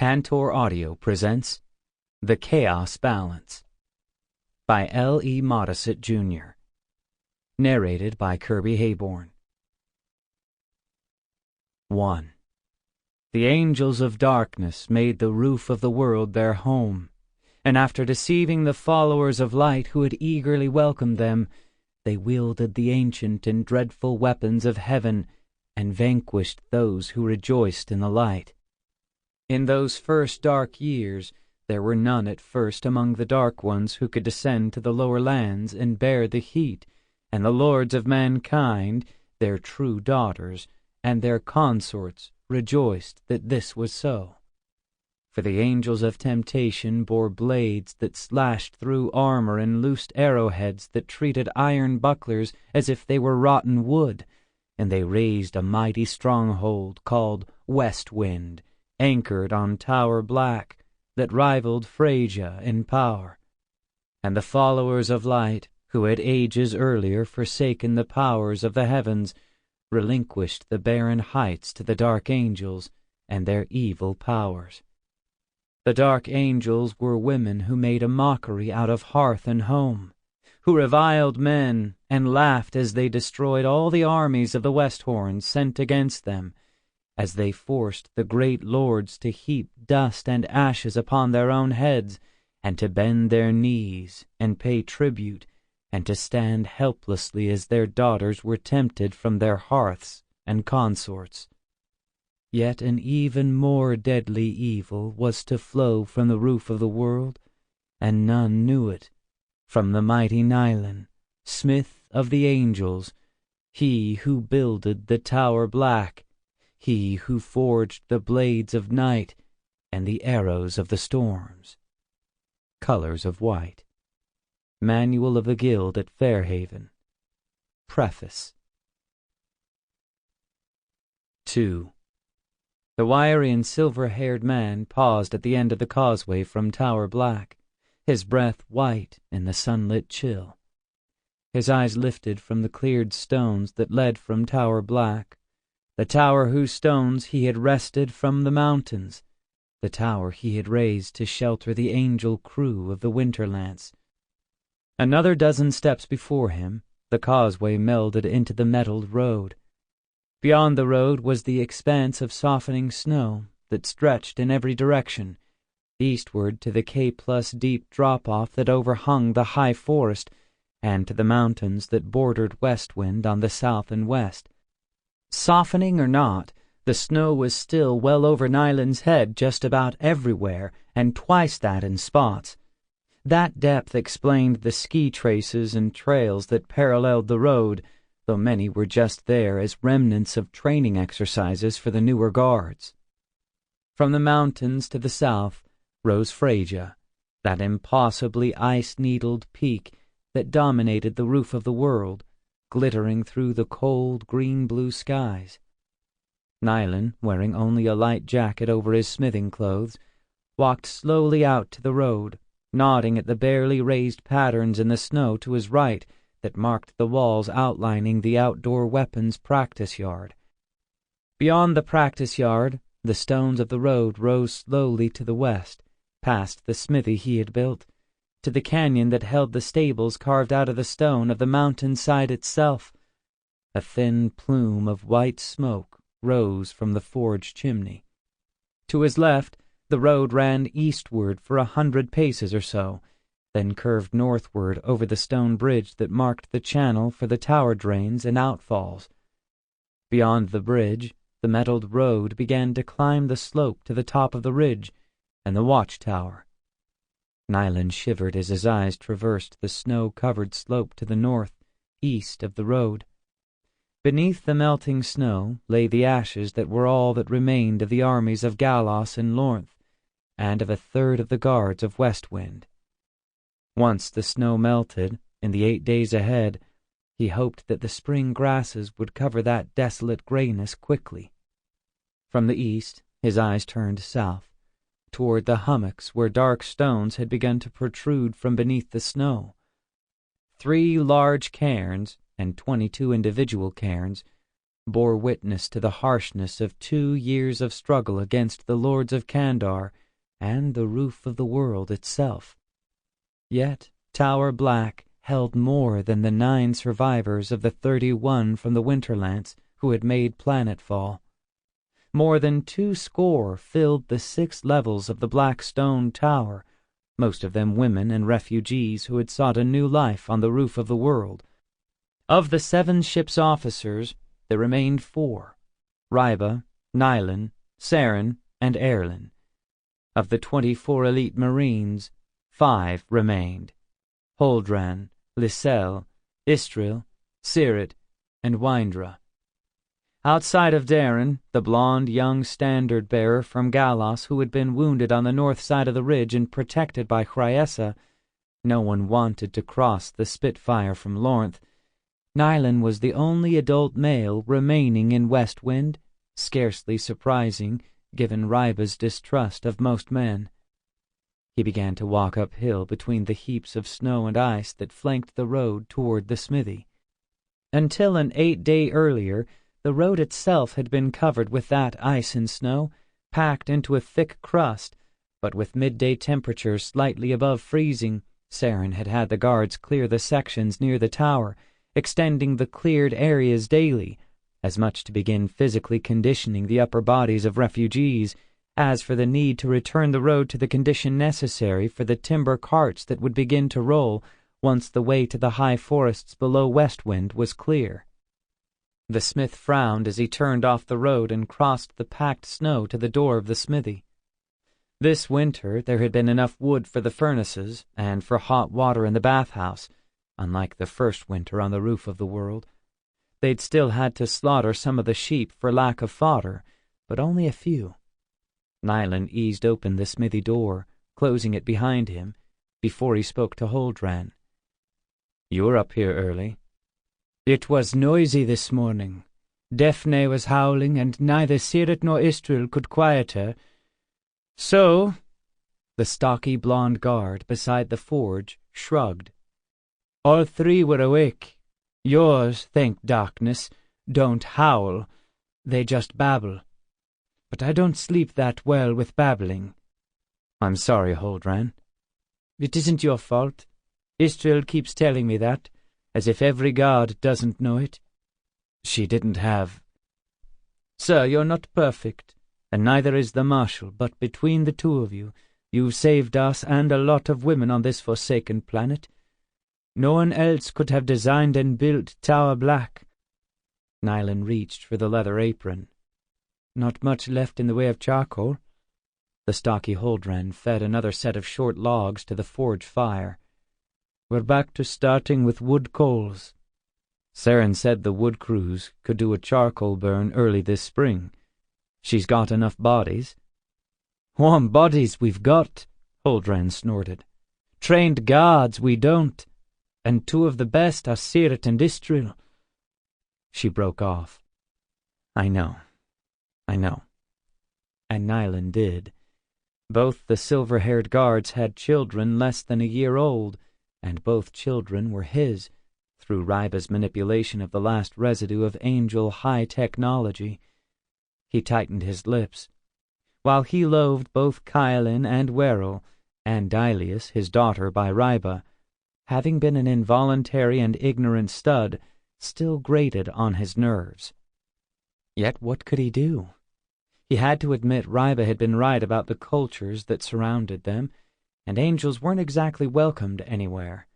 Tantor Audio presents The Chaos Balance by L. E. Modesitt, Jr. Narrated by Kirby Heyborne. 1. The angels of darkness made the roof of the world their home, and after deceiving the followers of light who had eagerly welcomed them, they wielded the ancient and dreadful weapons of heaven and vanquished those who rejoiced in the light. In those first dark years, there were none at first among the dark ones who could descend to the lower lands and bear the heat, and the lords of mankind, their true daughters, and their consorts rejoiced that this was so. For the angels of temptation bore blades that slashed through armor and loosed arrowheads that treated iron bucklers as if they were rotten wood, and they raised a mighty stronghold called West Wind, anchored on Tower Black, that rivaled Phrygia in power. And the followers of light, who had ages earlier forsaken the powers of the heavens, relinquished the barren heights to the dark angels and their evil powers. The dark angels were women who made a mockery out of hearth and home, who reviled men and laughed as they destroyed all the armies of the Westhorn sent against them, as they forced the great lords to heap dust and ashes upon their own heads, and to bend their knees and pay tribute, and to stand helplessly as their daughters were tempted from their hearths and consorts. Yet an even more deadly evil was to flow from the roof of the world, and none knew it, from the mighty Nylan, smith of the angels, he who builded the Tower Black, he who forged the blades of night and the arrows of the storms. Colors of White. Manual of the Guild at Fairhaven. Preface. 2. The wiry and silver-haired man paused at the end of the causeway from Tower Black, his breath white in the sunlit chill. His eyes lifted from the cleared stones that led from Tower Black, the tower whose stones he had wrested from the mountains, the tower he had raised to shelter the angel crew of the Winterlance. Another dozen steps before him, the causeway melded into the metalled road. Beyond the road was the expanse of softening snow that stretched in every direction, eastward to the K+deep drop-off that overhung the high forest, and to the mountains that bordered Westwind on the south and west. Softening or not, the snow was still well over Nylan's head just about everywhere, and twice that in spots. That depth explained the ski traces and trails that paralleled the road, though many were just there as remnants of training exercises for the newer guards. From the mountains to the south rose Phrygia, that impossibly ice-needled peak that dominated the roof of the world, glittering through the cold green-blue skies. Nylan, wearing only a light jacket over his smithing clothes, walked slowly out to the road, nodding at the barely raised patterns in the snow to his right that marked the walls outlining the outdoor weapons practice yard. Beyond the practice yard, the stones of the road rose slowly to the west, past the smithy he had built, to the canyon that held the stables carved out of the stone of the mountain side itself. A thin plume of white smoke rose from the forge chimney. To his left, the road ran eastward for 100 paces or so, then curved northward over the stone bridge that marked the channel for the tower drains and outfalls. Beyond the bridge, the metalled road began to climb the slope to the top of the ridge and the watchtower. Nylan shivered as his eyes traversed the snow-covered slope to the north, east of the road. Beneath the melting snow lay the ashes that were all that remained of the armies of Galos and Lornth, and of a third of the guards of Westwind. Once the snow melted, in the 8 days ahead, he hoped that the spring grasses would cover that desolate grayness quickly. From the east, his eyes turned south, toward the hummocks where dark stones had begun to protrude from beneath the snow. 3 large cairns, and 22 individual cairns, bore witness to the harshness of 2 years of struggle against the lords of Candar and the roof of the world itself. Yet Tower Black held more than the 9 survivors of the 31 from the Winterlance who had made planetfall. More than 200 filled the 6 levels of the Black Stone Tower, most of them women and refugees who had sought a new life on the roof of the world. Of the 7 ship's officers, there remained 4, Ryba, Nylan, Saren, and Ayrlyn. Of the 24 elite Marines, 5 remained: Holdran, Lysel, Istril, Sirit, and Wyndra. Outside of Darren, the blond young standard-bearer from Galos who had been wounded on the north side of the ridge and protected by Chryessa, no one wanted to cross the Spitfire from Lornth. Nylan was the only adult male remaining in Westwind, scarcely surprising given Ryba's distrust of most men. He began to walk uphill between the heaps of snow and ice that flanked the road toward the smithy. Until an 8 day earlier, the road itself had been covered with that ice and snow, packed into a thick crust, but with midday temperatures slightly above freezing, Saren had had the guards clear the sections near the tower, extending the cleared areas daily, as much to begin physically conditioning the upper bodies of refugees as for the need to return the road to the condition necessary for the timber carts that would begin to roll once the way to the high forests below Westwind was clear. The smith frowned as he turned off the road and crossed the packed snow to the door of the smithy. This winter there had been enough wood for the furnaces and for hot water in the bathhouse, unlike the first winter on the roof of the world. They'd still had to slaughter some of the sheep for lack of fodder, but only a few. Nylan eased open the smithy door, closing it behind him, before he spoke to Holdran. "You were up here early." "It was noisy this morning. Daphne was howling, and neither Sirit nor Istril could quiet her. So," the stocky blonde guard beside the forge shrugged, "all 3 were awake. Yours, thank darkness, don't howl. They just babble. But I don't sleep that well with babbling." "I'm sorry, Holdran." "It isn't your fault. Istril keeps telling me that, as if every guard doesn't know it." "She didn't have—" "Sir, you're not perfect, and neither is the Marshal, but between the 2 of you, you've saved us and a lot of women on this forsaken planet. No one else could have designed and built Tower Black." Nylan reached for the leather apron. "Not much left in the way of charcoal." The stocky Holdran fed another set of short logs to the forge fire. "We're back to starting with wood coals. Saren said the wood crews could do a charcoal burn early this spring. She's got enough bodies." "Warm bodies we've got," Holdran snorted. "Trained guards we don't. And 2 of the best are Sirit and Istril." She broke off. I know. And Nylan did. Both the silver-haired guards had children less than a year old, and both children were his, through Ryba's manipulation of the last residue of angel high technology. He tightened his lips. While he loathed both Kylin and Werrel, and Dilius, his daughter by Ryba, having been an involuntary and ignorant stud, still grated on his nerves. Yet what could he do? He had to admit Ryba had been right about the cultures that surrounded them, and angels weren't exactly welcomed anywhere.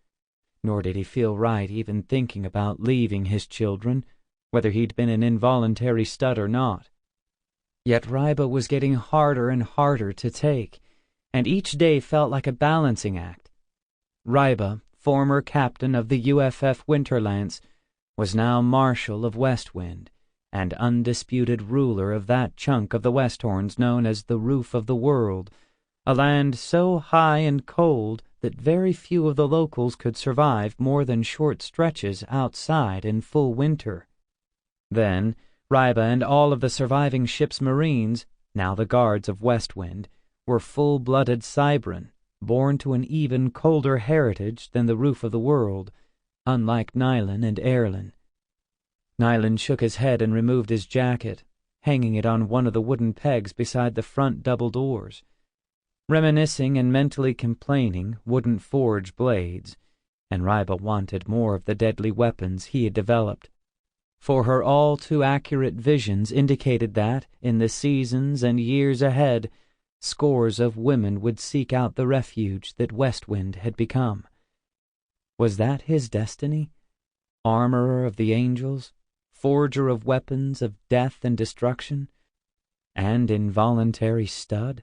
Nor did he feel right even thinking about leaving his children, whether he'd been an involuntary stud or not. Yet Ryba was getting harder and harder to take, and each day felt like a balancing act. Ryba, former captain of the UFF Winterlance, was now Marshal of Westwind, and undisputed ruler of that chunk of the Westhorns known as the Roof of the World, a land so high and cold that very few of the locals could survive more than short stretches outside in full winter. Then Ryba and all of the surviving ship's marines, now the guards of Westwind, were full-blooded Cybran, born to an even colder heritage than the Roof of the World, unlike Nylan and Ayrlyn. Nylan shook his head and removed his jacket, hanging it on one of the wooden pegs beside the front double doors. Reminiscing and mentally complaining wouldn't forge blades, and Ryba wanted more of the deadly weapons he had developed. For her all-too-accurate visions indicated that, in the seasons and years ahead, scores of women would seek out the refuge that Westwind had become. Was that his destiny? Armorer of the angels, forger of weapons of death and destruction, and involuntary stud?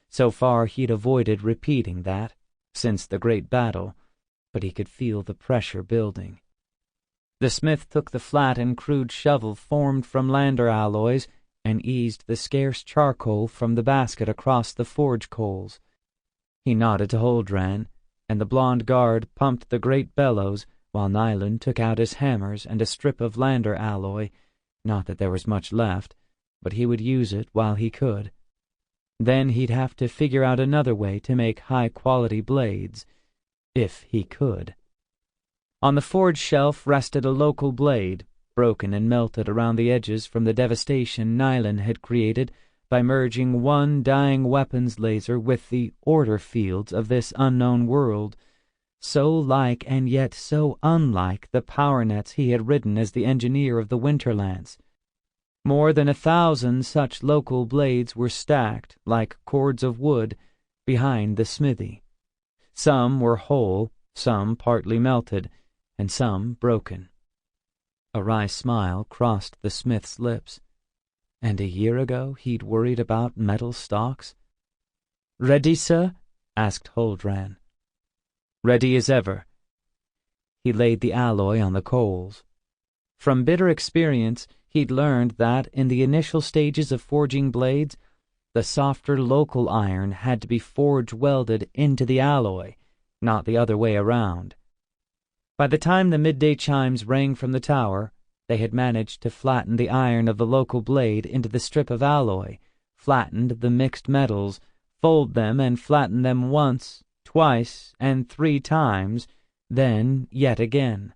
So far he'd avoided repeating that, since the great battle, but he could feel the pressure building. The smith took the flat and crude shovel formed from lander alloys and eased the scarce charcoal from the basket across the forge coals. He nodded to Huldran, and the blond guard pumped the great bellows while Nylan took out his hammers and a strip of lander alloy. Not that there was much left, but he would use it while he could. Then he'd have to figure out another way to make high-quality blades, if he could. On the forge shelf rested a local blade, broken and melted around the edges from the devastation Nylan had created by merging one dying weapons laser with the order fields of this unknown world, so like and yet so unlike the power nets he had ridden as the engineer of the Winterlance. More than 1,000 such local blades were stacked, like cords of wood, behind the smithy. Some were whole, some partly melted, and some broken. A wry smile crossed the smith's lips. And a year ago he'd worried about metal stocks? "Ready, sir?" asked Huldran. "Ready as ever." He laid the alloy on the coals. From bitter experience, he'd learned that in the initial stages of forging blades, the softer local iron had to be forge-welded into the alloy, not the other way around. By the time the midday chimes rang from the tower, they had managed to flatten the iron of the local blade into the strip of alloy, flattened the mixed metals, fold them and flatten them once, twice, and 3 times, then yet again.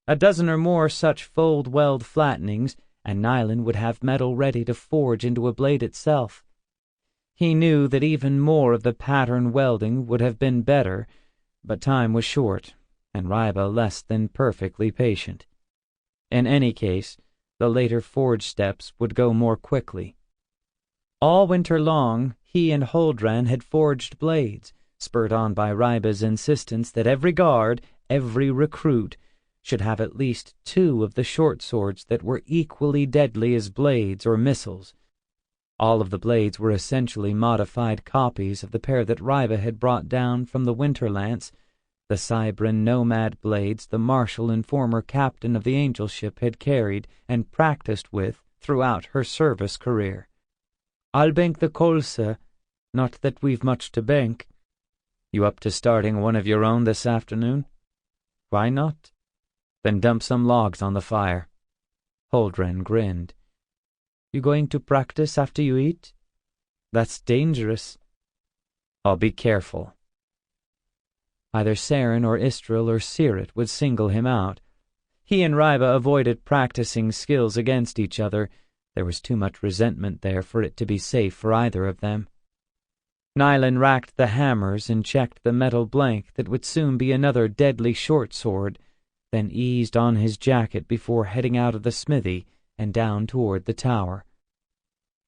A dozen or more such fold-weld flattenings, and Nylan would have metal ready to forge into a blade itself. He knew that even more of the pattern welding would have been better, but time was short, and Ryba less than perfectly patient. In any case, the later forge steps would go more quickly. All winter long, he and Huldran had forged blades, spurred on by Ryba's insistence that every guard, every recruit, should have at least 2 of the short swords that were equally deadly as blades or missiles. All of the blades were essentially modified copies of the pair that Ryba had brought down from the Winterlance, the Cybran nomad blades the marshal and former captain of the angel ship had carried and practiced with throughout her service career. "I'll bank the coal, sir. Not that we've much to bank." "You up to starting one of your own this afternoon?" "Why not?" "Then dump some logs on the fire." Huldran grinned. "You going to practice after you eat?" "That's dangerous." "I'll be careful." Either Saren or Istrel or Sirit would single him out. He and Ryba avoided practicing skills against each other. There was too much resentment there for it to be safe for either of them. Nylan racked the hammers and checked the metal blank that would soon be another deadly short sword, then eased on his jacket before heading out of the smithy and down toward the tower.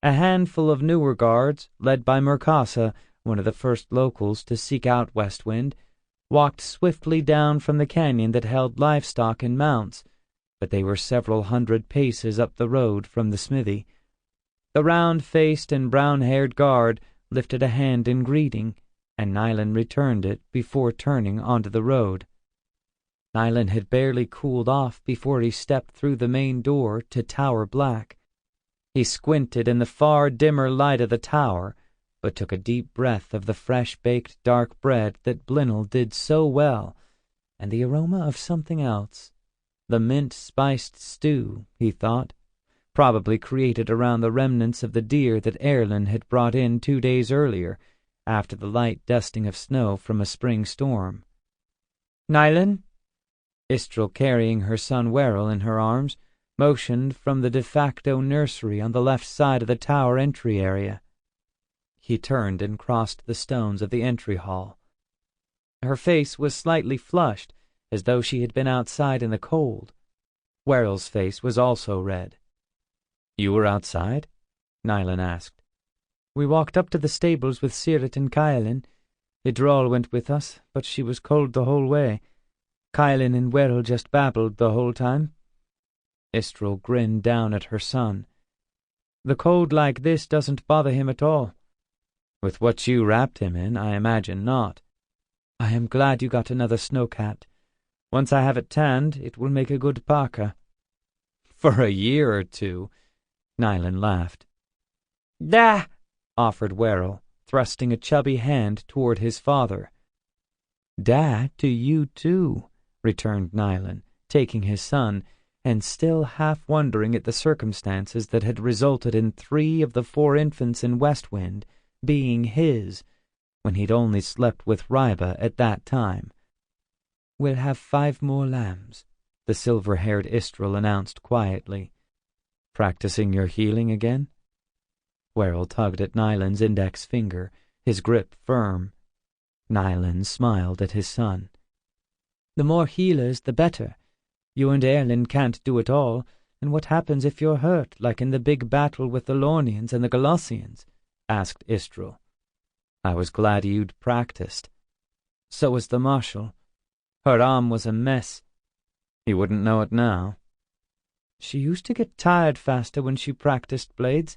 A handful of newer guards, led by Murkasa, one of the first locals to seek out Westwind, walked swiftly down from the canyon that held livestock and mounts, but they were several hundred paces up the road from the smithy. The round-faced and brown-haired guard lifted a hand in greeting, and Nylan returned it before turning onto the road. Nylan had barely cooled off before he stepped through the main door to Tower Black. He squinted in the far dimmer light of the tower, but took a deep breath of the fresh-baked dark bread that Blinnell did so well, and the aroma of something else. The mint-spiced stew, he thought, probably created around the remnants of the deer that Ayrlyn had brought in 2 days earlier, after the light dusting of snow from a spring storm. "Nylan?" Istrel, carrying her son Werrell in her arms, motioned from the de facto nursery on the left side of the tower entry area. He turned and crossed the stones of the entry hall. Her face was slightly flushed, as though she had been outside in the cold. Werrell's face was also red. "You were outside?" Nylan asked. "We walked up to the stables with Sirit and Ayrlyn. Idral went with us, but she was cold the whole way. Ayrlyn and Werrell just babbled the whole time." Istrel grinned down at her son. "The cold like this doesn't bother him at all." "With what you wrapped him in, I imagine not." "I am glad you got another snowcat. Once I have it tanned, it will make a good parka." "For a year or two," Nylan laughed. "Dah!" offered Werrell, thrusting a chubby hand toward his father. "Dah to you too," returned Nylan, taking his son, and still half wondering at the circumstances that had resulted in 3 of the 4 infants in Westwind being his, when he'd only slept with Ryba at that time. "We'll have 5 more lambs," the silver-haired Istrel announced quietly. "Practicing your healing again?" Werrell tugged at Nylan's index finger, his grip firm. Nylan smiled at his son. "The more healers, the better. You and Ayrlyn can't do it all, and what happens if you're hurt, like in the big battle with the Lornians and the Golossians?" asked Istrel. "I was glad you'd practiced." "So was the Marshal. Her arm was a mess." "You wouldn't know it now." "She used to get tired faster when she practiced blades,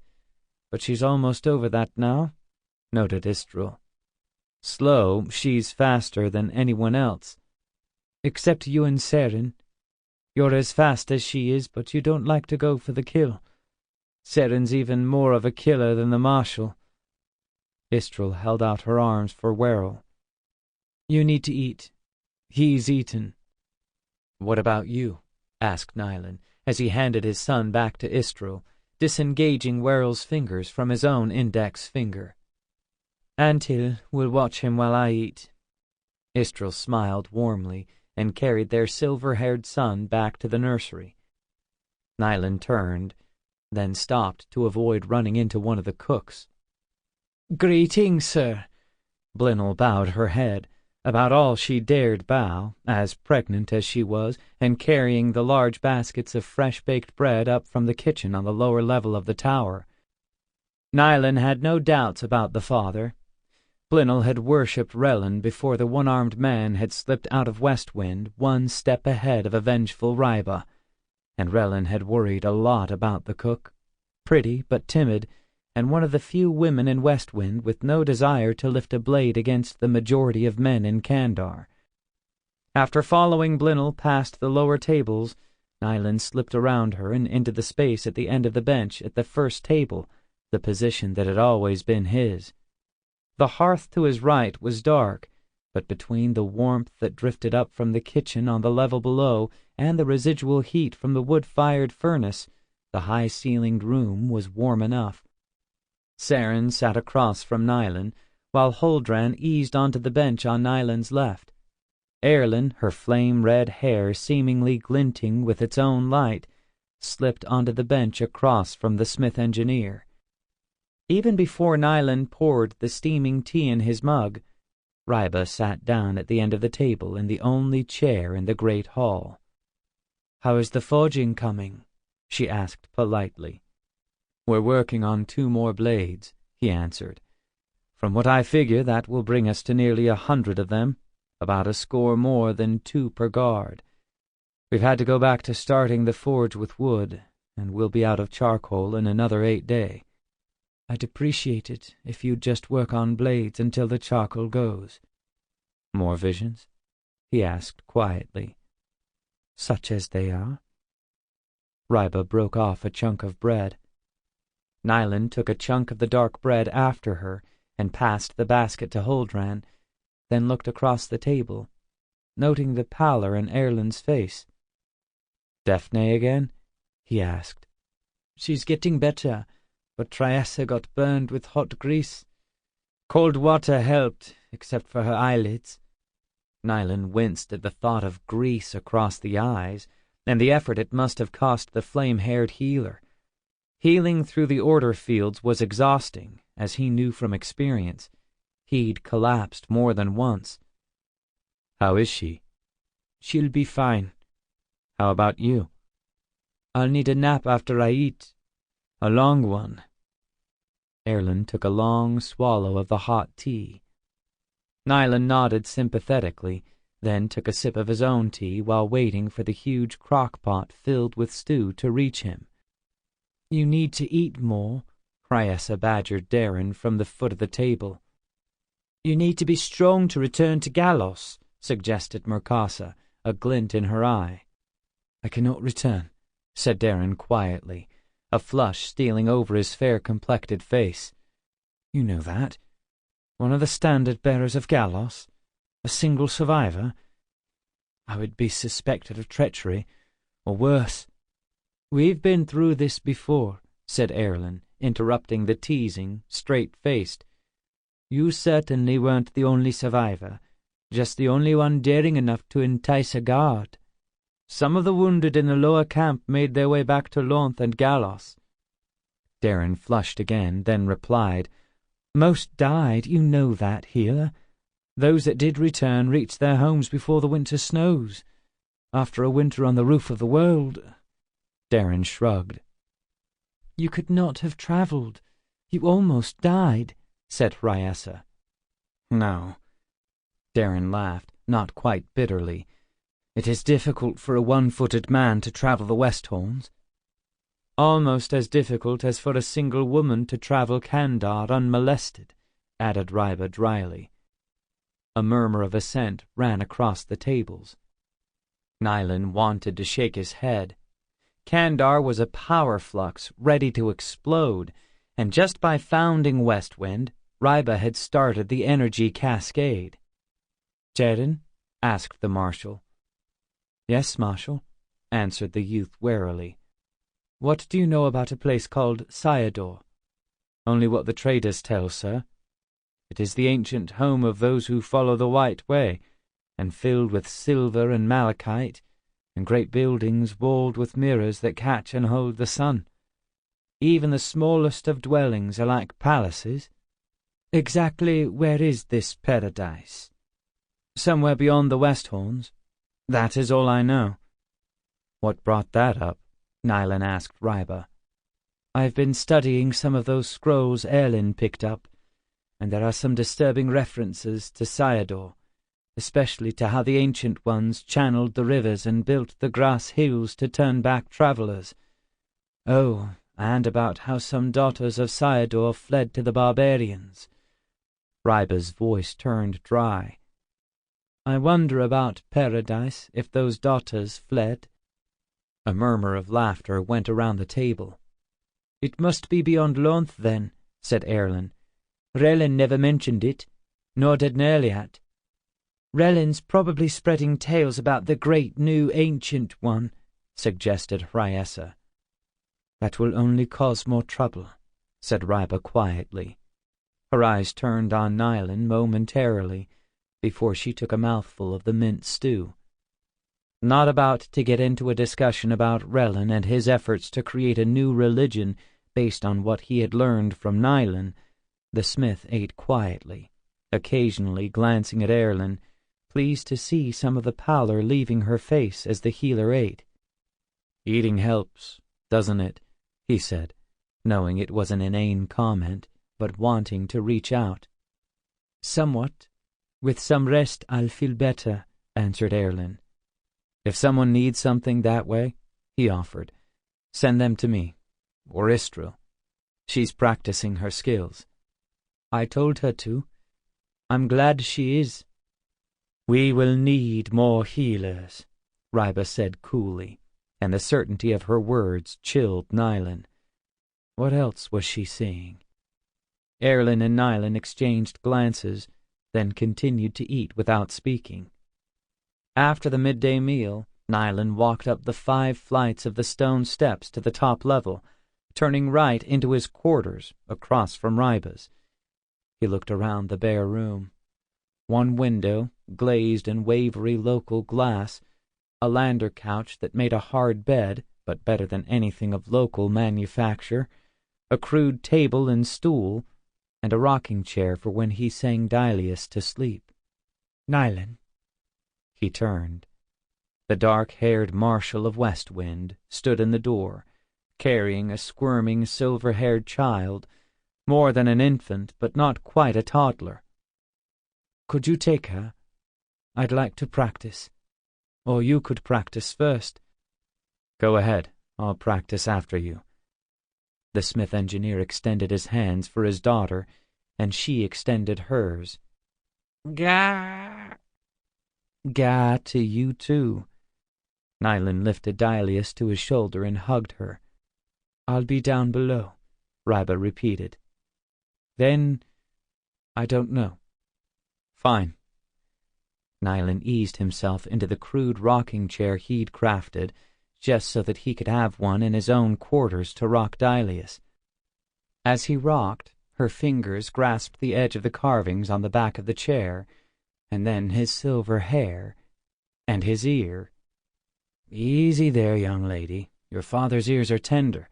but she's almost over that now," noted Istrel. "Slow, she's faster than anyone else." "Except you and Seren. You're as fast as she is, but you don't like to go for the kill. Seren's even more of a killer than the Marshal." Istrel held out her arms for Werrell. "You need to eat. He's eaten." "What about you?" asked Nylan, as he handed his son back to Istrel, disengaging Werrell's fingers from his own index finger. "Antil will watch him while I eat." Istrel smiled warmly and carried their silver-haired son back to the nursery. Nylan turned, then stopped to avoid running into one of the cooks. "Greetings, sir." Blinnell bowed her head, about all she dared bow, as pregnant as she was, and carrying the large baskets of fresh-baked bread up from the kitchen on the lower level of the tower. Nylan had no doubts about the father. Blinnell had worshipped Rellan before the one-armed man had slipped out of Westwind 1 step ahead of a vengeful Ryba, and Rellan had worried a lot about the cook, pretty but timid, and one of the few women in Westwind with no desire to lift a blade against the majority of men in Candar. After following Blinnell past the lower tables, Nylan slipped around her and into the space at the end of the bench at the first table, the position that had always been his. The hearth to his right was dark, but between the warmth that drifted up from the kitchen on the level below and the residual heat from the wood-fired furnace, the high-ceilinged room was warm enough. Seren sat across from Nylan, while Huldran eased onto the bench on Nylan's left. Ayrlyn, her flame-red hair seemingly glinting with its own light, slipped onto the bench across from the smith engineer. Even before Nylan poured the steaming tea in his mug, Ryba sat down at the end of the table in the only chair in the great hall. "How is the forging coming?" she asked politely. "We're working on 2 more blades," he answered. "From what I figure, that will bring us to nearly 100 of them, about a score more than 2 per guard. We've had to go back to starting the forge with wood, and we'll be out of charcoal in another 8 days. I'd appreciate it if you'd just work on blades until the charcoal goes." "More visions?" he asked quietly. "Such as they are." Ryba broke off a chunk of bread. Nylan took a chunk of the dark bread after her and passed the basket to Huldran, then looked across the table, noting the pallor in Ayrlyn's face. "Daphne again?" he asked. "She's getting better, but Triessa got burned with hot grease. Cold water helped, except for her eyelids." Nylan winced at the thought of grease across the eyes, and the effort it must have cost the flame-haired healer. Healing through the order fields was exhausting, as he knew from experience. He'd collapsed more than once. "How is she?" "She'll be fine." "How about you?" "I'll need a nap after I eat. A long one." Ayrlyn took a long swallow of the hot tea. Nylan nodded sympathetically, then took a sip of his own tea while waiting for the huge crock-pot filled with stew to reach him. "You need to eat more," Hryessa badgered Darren from the foot of the table. "You need to be strong to return to Galos," suggested Merkasa, a glint in her eye. "I cannot return," said Darren quietly, a flush stealing over his fair-complected face. "You know that. One of the standard-bearers of Galos, a single survivor. I would be suspected of treachery, or worse." "We've been through this before," said Ayrlyn, interrupting the teasing, straight-faced. "You certainly weren't the only survivor, just the only one daring enough to entice a guard. Some of the wounded in the lower camp made their way back to Lonth and Galos." Darren flushed again, then replied, "Most died, you know that, healer. Those that did return reached their homes before the winter snows. After a winter on the roof of the world." Darren shrugged. "You could not have travelled. You almost died," said Hryessa. "No." Darren laughed, not quite bitterly. "It is difficult for a one-footed man to travel the Westhorns." "Almost as difficult as for a single woman to travel Candar unmolested," added Ryba dryly. A murmur of assent ran across the tables. Nylan wanted to shake his head. Candar was a power flux ready to explode, and just by founding Westwind, Ryba had started the energy cascade. "Jaden?" asked the marshal. "Yes, Marshal," answered the youth warily. "What do you know about a place called Sayador?" "Only what the traders tell, sir. It is the ancient home of those who follow the White Way, and filled with silver and malachite, and great buildings walled with mirrors that catch and hold the sun. Even the smallest of dwellings are like palaces." "Exactly where is this paradise?" "Somewhere beyond the Westhorns. That is all I know." "What brought that up?" Nylan asked Ryba. "I've been studying some of those scrolls Ayrlyn picked up, and there are some disturbing references to Sayador, especially to how the Ancient Ones channeled the rivers and built the grass hills to turn back travelers. Oh, and about how some daughters of Sayador fled to the barbarians." Ryba's voice turned dry. "I wonder about paradise if those daughters fled." A murmur of laughter went around the table. "It must be beyond Lonth, then," said Ayrlyn. "Relin never mentioned it, nor did Nerliat." "Relin's probably spreading tales about the great new ancient one," suggested Hryessa. "That will only cause more trouble," said Ryba quietly. Her eyes turned on Nylan momentarily before she took a mouthful of the mint stew. Not about to get into a discussion about Relin and his efforts to create a new religion based on what he had learned from Nylan, the smith ate quietly, occasionally glancing at Ayrlyn, pleased to see some of the pallor leaving her face as the healer ate. "Eating helps, doesn't it?" he said, knowing it was an inane comment, but wanting to reach out. "Somewhat. With some rest I'll feel better," answered Ayrlyn. "If someone needs something that way," he offered, "send them to me, or Istrel. She's practicing her skills." "I told her to. I'm glad she is." "We will need more healers," Ryba said coolly, and the certainty of her words chilled Nylan. What else was she saying? Ayrlyn and Nylan exchanged glances, then continued to eat without speaking. After the midday meal, Nylan walked up the 5 flights of the stone steps to the top level, turning right into his quarters across from Ryba's. He looked around the bare room. One window, glazed in wavery local glass, a lander couch that made a hard bed, but better than anything of local manufacture, a crude table and stool, and a rocking chair for when he sang Dilius to sleep. "Nylan." He turned. The dark-haired Marshal of Westwind stood in the door, carrying a squirming silver-haired child, more than an infant, but not quite a toddler. "Could you take her? I'd like to practice. Or you could practice first." "Go ahead. I'll practice after you." The smith engineer extended his hands for his daughter, and she extended hers. "Gah!" "Gah to you, too." Nylan lifted Dilius to his shoulder and hugged her. "I'll be down below," Ryba repeated. "Then, I don't know." "Fine." Nylan eased himself into the crude rocking chair he'd crafted, just so that he could have one in his own quarters to rock Dilius. As he rocked, her fingers grasped the edge of the carvings on the back of the chair, and then his silver hair, and his ear. "Easy there, young lady. Your father's ears are tender."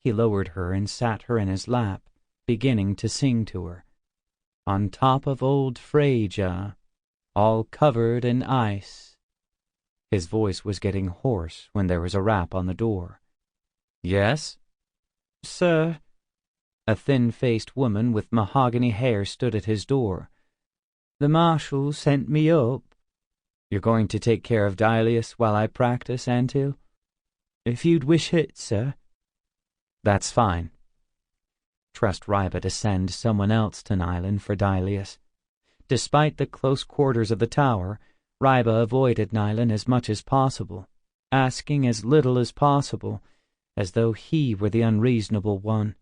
He lowered her and sat her in his lap, beginning to sing to her. "On top of old Phrygia, all covered in ice." His voice was getting hoarse when there was a rap on the door. "Yes?" "Sir." A thin-faced woman with mahogany hair stood at his door. "The Marshal sent me up." "You're going to take care of Dilius while I practice, Antil?" "If you'd wish it, sir." "That's fine." Trust Ryba to send someone else to Nylan for Dilius. Despite the close quarters of the tower, Ryba avoided Nylan as much as possible, asking as little as possible, as though he were the unreasonable one.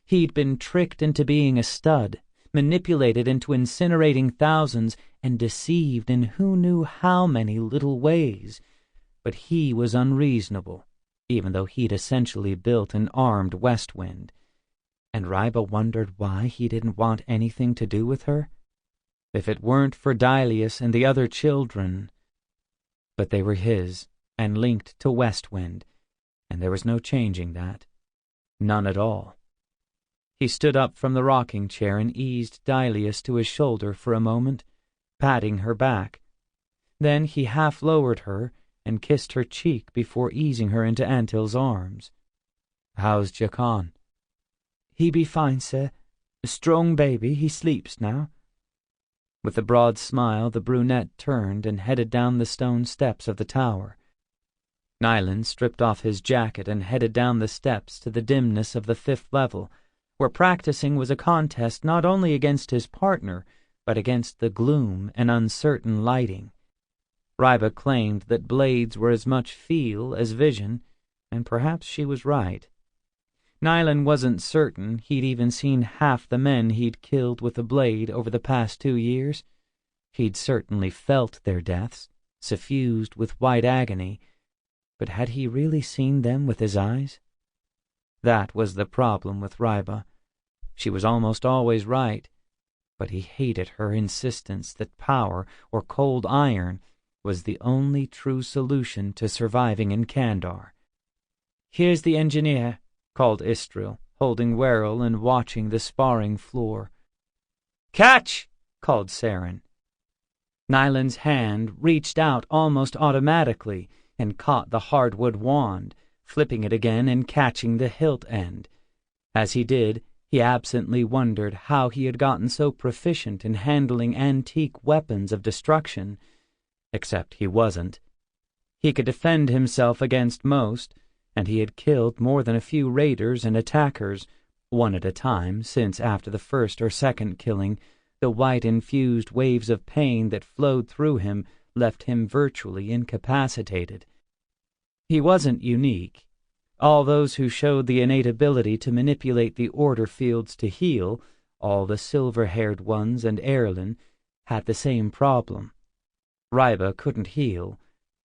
He'd been tricked into being a stud, manipulated into incinerating thousands, and deceived in who knew how many little ways. But he was unreasonable, even though he'd essentially built an armed Westwind. And Ryba wondered why he didn't want anything to do with her. If it weren't for Dilius and the other children. But they were his, and linked to Westwind, and there was no changing that. None at all. He stood up from the rocking chair and eased Dilius to his shoulder for a moment, patting her back. Then he half-lowered her and kissed her cheek before easing her into Antil's arms. "How's Jacon?" "He be fine, sir. A strong baby. He sleeps now." With a broad smile, the brunette turned and headed down the stone steps of the tower. Nylan stripped off his jacket and headed down the steps to the dimness of the 5th level, where practicing was a contest not only against his partner, but against the gloom and uncertain lighting. Ryba claimed that blades were as much feel as vision, and perhaps she was right. Nylan wasn't certain he'd even seen half the men he'd killed with a blade over the past 2 years. He'd certainly felt their deaths, suffused with white agony, but had he really seen them with his eyes? That was the problem with Ryba. She was almost always right, but he hated her insistence that power, or cold iron, was the only true solution to surviving in Candar. "Here's the engineer," called Istril, holding Werrell and watching the sparring floor. "Catch!" called Saren. Nylan's hand reached out almost automatically and caught the hardwood wand, flipping it again and catching the hilt end. As he did, he absently wondered how he had gotten so proficient in handling antique weapons of destruction, except he wasn't. He could defend himself against most, and he had killed more than a few raiders and attackers, one at a time, since after the first or second killing, the white-infused waves of pain that flowed through him left him virtually incapacitated. He wasn't unique. All those who showed the innate ability to manipulate the order fields to heal, all the silver-haired ones and Ayrlyn, had the same problem. Ryba couldn't heal,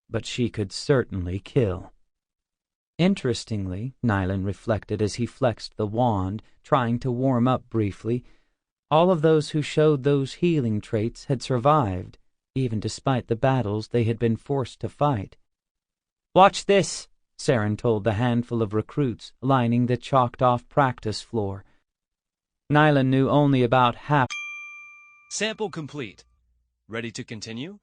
but she could certainly kill. Interestingly, Nylan reflected as he flexed the wand, trying to warm up briefly, All of those who showed those healing traits had survived, even despite the battles they had been forced to fight. "Watch this," Saren told the handful of recruits lining the chalked-off practice floor. Nylan knew only about half. Sample complete. Ready to continue?